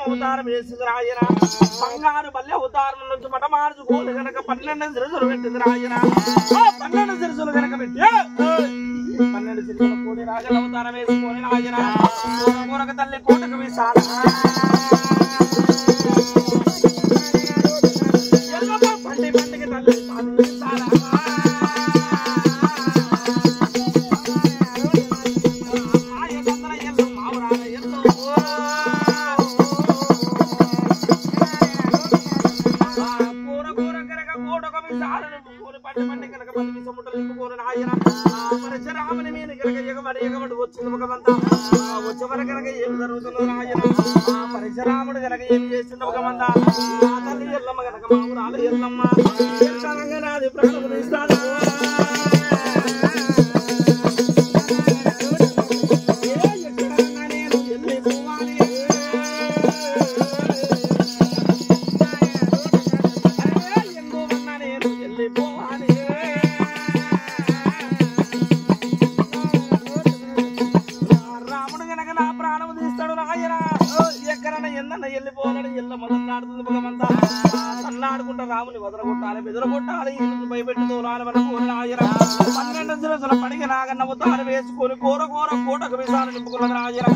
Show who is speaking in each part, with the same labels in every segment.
Speaker 1: అవతారం వేసింది రాయన బంగారు బల్లి అవతారం నుంచి మట మార్చుకోలు గనక 12 సిరసులు పెట్టింది రాయన 12 సిరసులు గనక పెట్టి 12 సిరసులు కోడి రాజల అవతారం వేసుకొని రాయన కోరక తల్లి కోటకు విశాల పండి పండికి తల్లి విశాల పరశురాముని మీద కనుక ఎగబడి వచ్చింది భగవంత వచ్చే వరకు కనుక ఏం జరుగుతుందో రాయన పరశురాముడు కనుక ఏం చేసింది భగవంత తల్లి ఎల్లమ్మ కనుక మామూలు ఎల్లమ్మ నాది ప్రాణములు ఇస్తాను నేను వెళ్ళిపోవాలి ఎందుకన్నా నేను వెళ్ళిపోవాలి వెళ్ళిపోవాలని ఎల్ల మొదలాడుతుంది భగవంతా అల్లాడుకుంటా రాముని వదలగొట్టాలి బెదరగొట్టాలి ఇంటికి భయపెట్టి దూరాలి వరకు రాయన 12 సిరసుల పడికి నాగన్నవతారు వేసుకొని కోటకు విషాలు నింపుకున్నది రాయన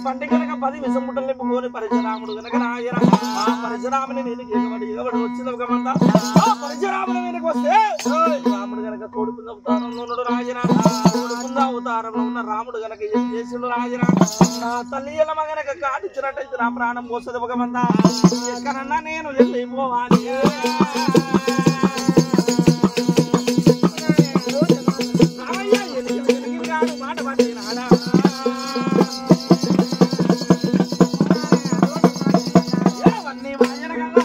Speaker 1: పండి కనుక 10 విషముట్టలు నింపుకొని పరశురాముడు కనుక రాయన ఆ పరశురాముని నేను ఎగబడి వచ్చింది భగవంతా ఆ పరశురాముని వెనక వస్తే రాముడు కనుక తోడుకుంద అవతారంలో ఉన్నాడు రాయన తోడుకుంద అవతారంలో ఉన్న రాముడు కనుక ఏం చేసిండు రాయన నా తల్లి ఎల్లమ్మ గనక కాటిచ్చినట్టయితే నా ప్రాణం పోస్తుంది భగవంతా ఎక్కడన్నా నేను వెళ్ళిపోవాలి మాట పట్టినాడా అవన్నీ వాయన కదా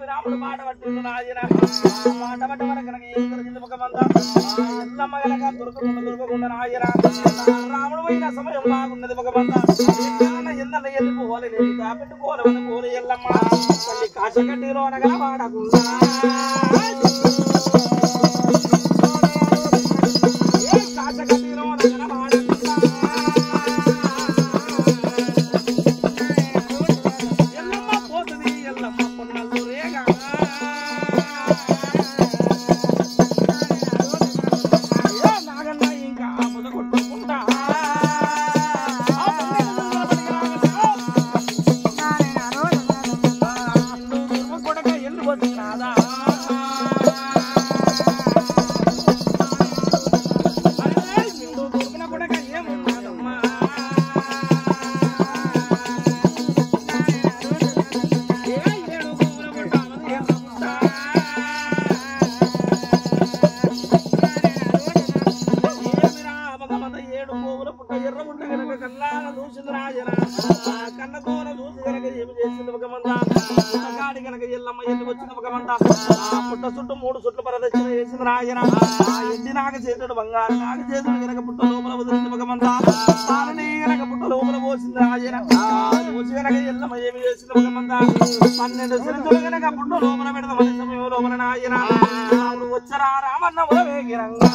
Speaker 1: రాముడు మాట పట్టిండు రాజన మాట పట్ట వరకు కనుక ఏం జరిగింది భగవంతా ఎల్లమ్మ గనక దొరకకుండా రాజన రాముడు పోయిన సమయం బాగున్నది భగవంతా ఎన్నెల్ల వెళ్ళిపోవాలి నేను దాపెట్టుకోవాలని కోరి ఎల్లమ్మ తల్లి కాశగడ్డిలో అనగల వాడకుండా కాశగడ్డిలో అనగల వాడకుండా ఎల్లమ్మ పోతుంది ఎల్లమ్మ పొన్నలు రేగా నాగన్న ఇంకా ముద కొట్టుకుంటా కొడక ఎల్లు వచ్చినాదా కొడక ఏమున్నాదమ్మా కన్నకోన చూసి కనుక ఏమి చేసింది భగవంతా పుట్టగాడి కనుక ఎల్లమ్మ ఎల్లి వచ్చింది భగవంతా పుట్ట చుట్టూ 3 చుట్లు ప్రదక్షిణ చేసింది రాయన ఎడ్డి నాగ చేతుడు బంగారు నాగ చేతుడు కనుక పుట్ట లోపల వదిలింది భగవంతా తారని కనుక పుట్ట లోపల పోసింది రాయన పోసి కనుక ఎల్లమ్మ ఏమి చేసింది భగవంతా 12 సిరసులు కనుక పుట్ట లోపల పెడదామని సమయం లోపల నాయన వచ్చరా రామన్న వేగిరంగా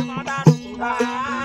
Speaker 1: మాట్లాడుతుందా